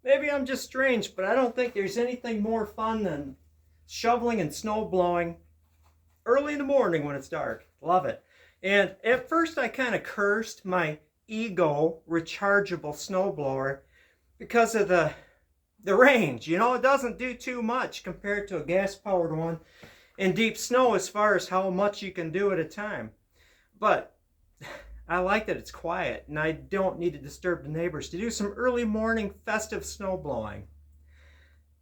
Maybe I'm just strange, but I don't think there's anything more fun than shoveling and snow blowing early in the morning when it's dark. Love it. And at first I kind of cursed my Ego rechargeable snowblower because of the range. You know, it doesn't do too much compared to a gas powered one in deep snow as far as how much you can do at a time. But I like that it's quiet and I don't need to disturb the neighbors to do some early morning festive snow blowing.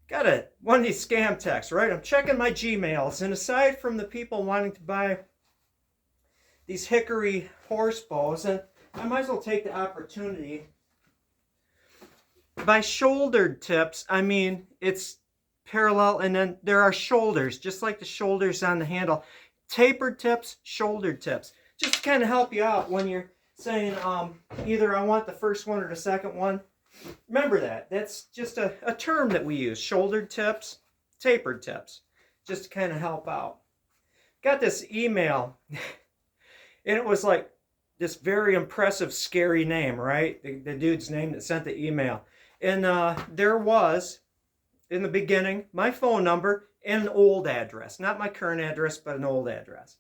Got one of these scam texts, right? I'm checking my Gmails, and aside from the people wanting to buy these hickory horse bows, and I might as well take the opportunity. By shouldered tips, I mean it's parallel and then there are shoulders, just like the shoulders on the handle. Tapered tips, shouldered tips. Just to kind of help you out when you're saying either I want the first one or the second one. Remember that. That's just a term that we use. Shouldered tips, tapered tips. Just to kind of help out. Got this email. And it was like this very impressive, scary name, right? The dude's name that sent the email. And there was, in the beginning, my phone number and an old address. Not my current address, but an old address.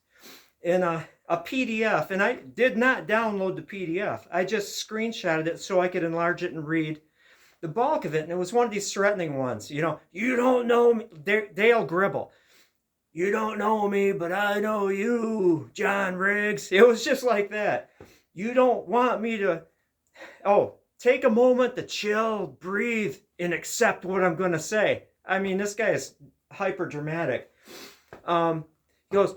And a PDF. And I did not download the PDF. I just screenshotted it so I could enlarge it and read the bulk of it. And it was one of these threatening ones. You know, you don't know me. Dale Gribble. You don't know me, but I know you, John Riggs. It was just like that. You don't want me to... Oh, take a moment to chill, breathe, and accept what I'm going to say. I mean, this guy is hyper dramatic. He goes,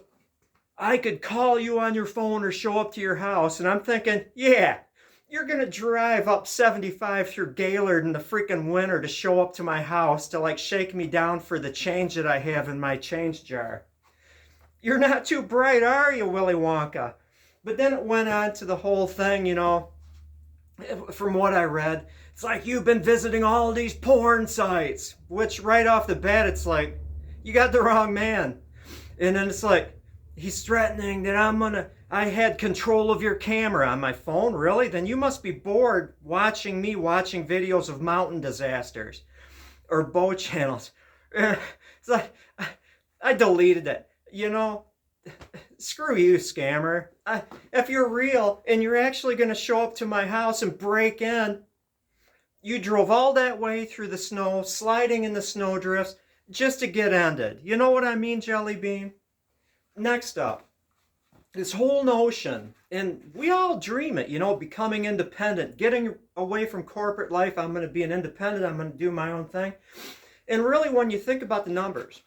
I could call you on your phone or show up to your house. And I'm thinking, yeah, you're going to drive up 75 through Gaylord in the freaking winter to show up to my house to like shake me down for the change that I have in my change jar. You're not too bright, are you, Willy Wonka? But then it went on to the whole thing, you know, from what I read. It's like, you've been visiting all these porn sites, which right off the bat, it's like, you got the wrong man. And then it's like, he's threatening that I had control of your camera on my phone. Really? Then you must be bored watching me watching videos of mountain disasters or bow channels. It's like, I deleted it. You know, screw you, scammer. If you're real and you're actually going to show up to my house and break in, you drove all that way through the snow, sliding in the snowdrifts, just to get ended. You know what I mean, Jelly Bean? Next up, this whole notion, and we all dream it, you know, becoming independent, getting away from corporate life. I'm going to be an independent. I'm going to do my own thing. And really, when you think about the numbers,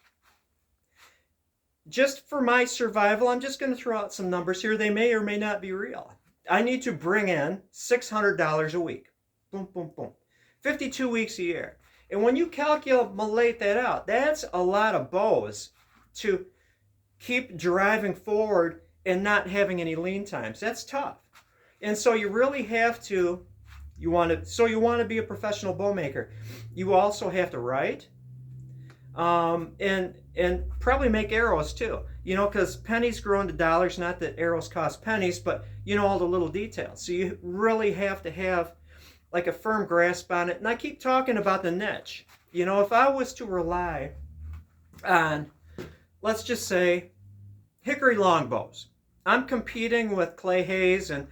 just for my survival, I'm just going to throw out some numbers here. They may or may not be real. I need to bring in $600 a week. Boom, boom, boom. 52 weeks a year. And when you calculate that out, that's a lot of bows to keep driving forward and not having any lean times. That's tough. And so you really have to, you want to be a professional bow maker. You also have to write, and probably make arrows too. You know, because pennies grow into dollars. Not that arrows cost pennies, but you know all the little details. So you really have to have like a firm grasp on it. And I keep talking about the niche. You know, if I was to rely on, let's just say, hickory longbows. I'm competing with Clay Hayes and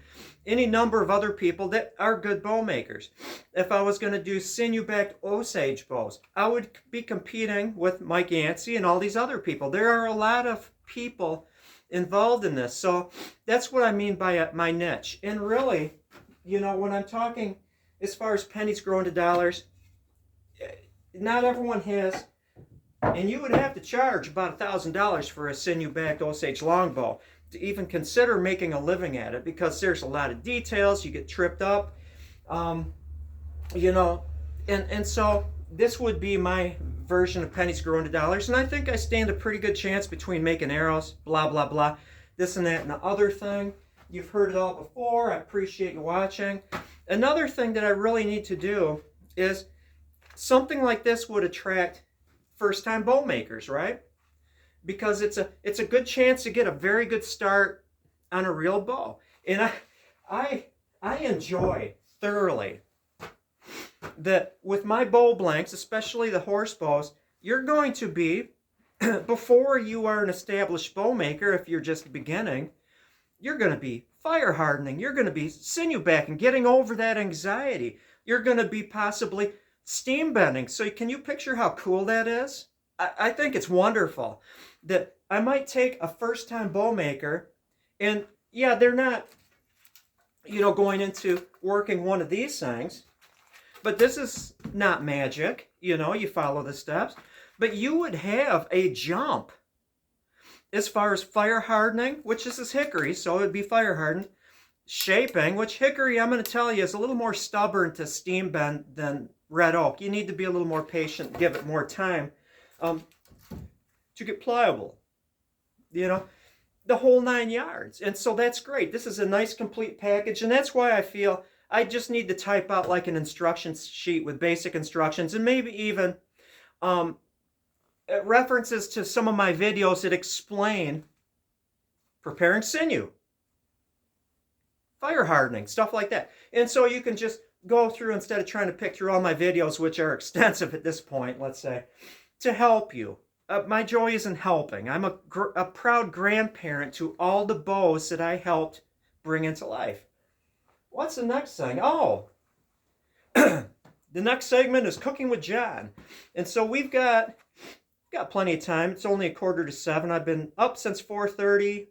any number of other people that are good bow makers. If I was going to do sinew-backed Osage bows, I would be competing with Mike Yancey and all these other people. There are a lot of people involved in this. So that's what I mean by my niche. And really, you know, when I'm talking as far as pennies growing to dollars, not everyone has, and you would have to charge about $1,000 for a sinew-backed Osage longbow to even consider making a living at it, because there's a lot of details. You get tripped up, you know, and so this would be my version of pennies growing to dollars. And I think I stand a pretty good chance between making arrows, blah, blah, blah, this and that and the other thing. You've heard it all before. I appreciate you watching. Another thing that I really need to do is something like this would attract first-time bow makers, right? Because it's a good chance to get a very good start on a real bow. And I enjoy thoroughly that with my bow blanks, especially the horse bows, you're going to be, before you are an established bow maker, if you're just beginning, you're going to be fire hardening. You're going to be sinew backing, getting over that anxiety. You're going to be possibly steam bending. So can you picture how cool that is? I think it's wonderful that I might take a first-time bow maker, and yeah, they're not, going into working one of these things, but this is not magic. You follow the steps, but you would have a jump as far as fire hardening, which this is hickory, so it would be fire hardened. Shaping, which hickory, I'm going to tell you, is a little more stubborn to steam bend than red oak. You need to be a little more patient, give it more time to get pliable. The whole 9 yards. And so that's great. This is a nice complete package, and that's why I feel I just need to type out like an instruction sheet with basic instructions, and maybe even references to some of my videos that explain preparing sinew, fire hardening, stuff like that. And so you can just go through, instead of trying to pick through all my videos, which are extensive at this point, let's say, to help you. My joy is in helping. I'm a proud grandparent to all the bows that I helped bring into life. What's the next thing? Oh, the next segment is Cooking with John. And so we've got plenty of time. It's only 6:45. I've been up since 4:30,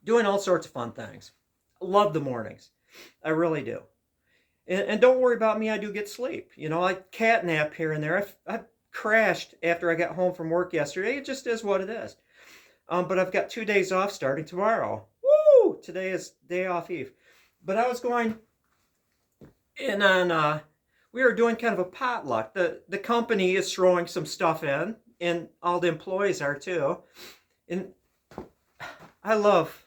doing all sorts of fun things. Love the mornings. I really do. And don't worry about me, I do get sleep. I cat nap here and there. I crashed after I got home from work yesterday. It just is what it is. But I've got 2 days off starting tomorrow. Woo! Today is day off eve. But I was going in on, we were doing kind of a potluck. The company is throwing some stuff in, and all the employees are too. And I love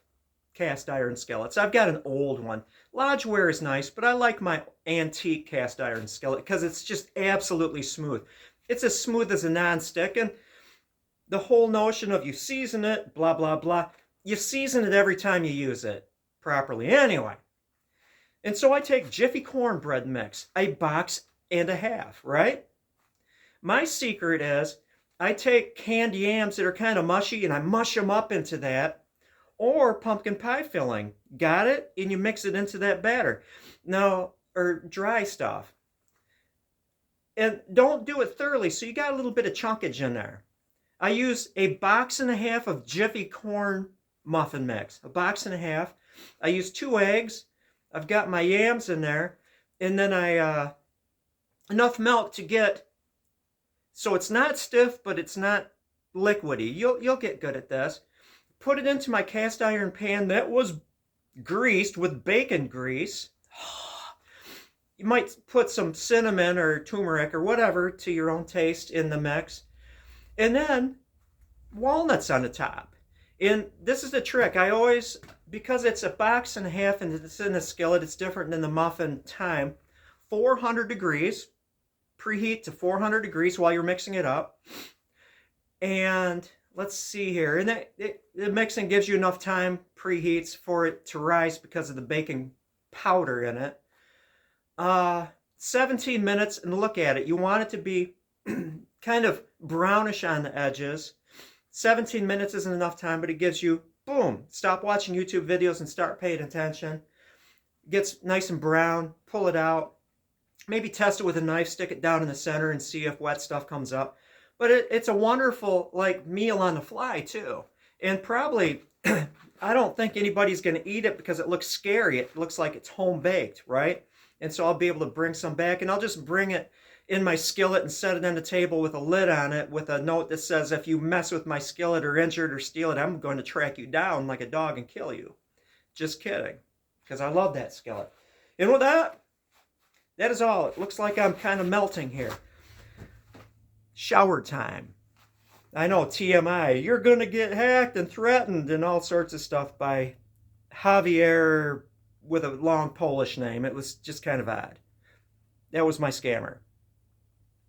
cast iron skillets. I've got an old one. Lodgeware is nice, but I like my antique cast iron skillet because it's just absolutely smooth. It's as smooth as a non-stick, and the whole notion of you season it, blah, blah, blah, you season it every time you use it properly anyway. And so I take Jiffy cornbread mix, a box and a half, right? My secret is I take canned yams that are kind of mushy and I mush them up into that, or pumpkin pie filling. Got it? And you mix it into that batter. Now, or dry stuff. And don't do it thoroughly, so you got a little bit of chunkage in there. I use a box and a half of Jiffy corn muffin mix. A box and a half. I use 2 eggs. I've got my yams in there. And then enough milk to get, so it's not stiff, but it's not liquidy. You'll get good at this. Put it into my cast iron pan that was greased with bacon grease. You might put some cinnamon or turmeric or whatever to your own taste in the mix. And then walnuts on the top. And this is the trick. I always, because it's a box and a half and it's in a skillet, it's different than the muffin time. 400 degrees. Preheat to 400 degrees while you're mixing it up. And let's see here. And the mixing gives you enough time, preheats, for it to rise because of the baking powder in it. 17 minutes, and look at it. You want it to be kind of brownish on the edges. 17 minutes isn't enough time, but it gives you, boom, stop watching YouTube videos and start paying attention. It gets nice and brown, pull it out. Maybe test it with a knife, stick it down in the center and see if wet stuff comes up. But it's a wonderful meal on the fly too. And probably, I don't think anybody's going to eat it because it looks scary. It looks like it's home baked, right? And so I'll be able to bring some back, and I'll just bring it in my skillet and set it on the table with a lid on it with a note that says, if you mess with my skillet or injure it or steal it, I'm going to track you down like a dog and kill you. Just kidding, because I love that skillet. And with that is all. It looks like I'm kind of melting here. Shower time. I know, TMI. You're going to get hacked and threatened and all sorts of stuff by Javier with a long Polish name. It was just kind of odd. That was my scammer.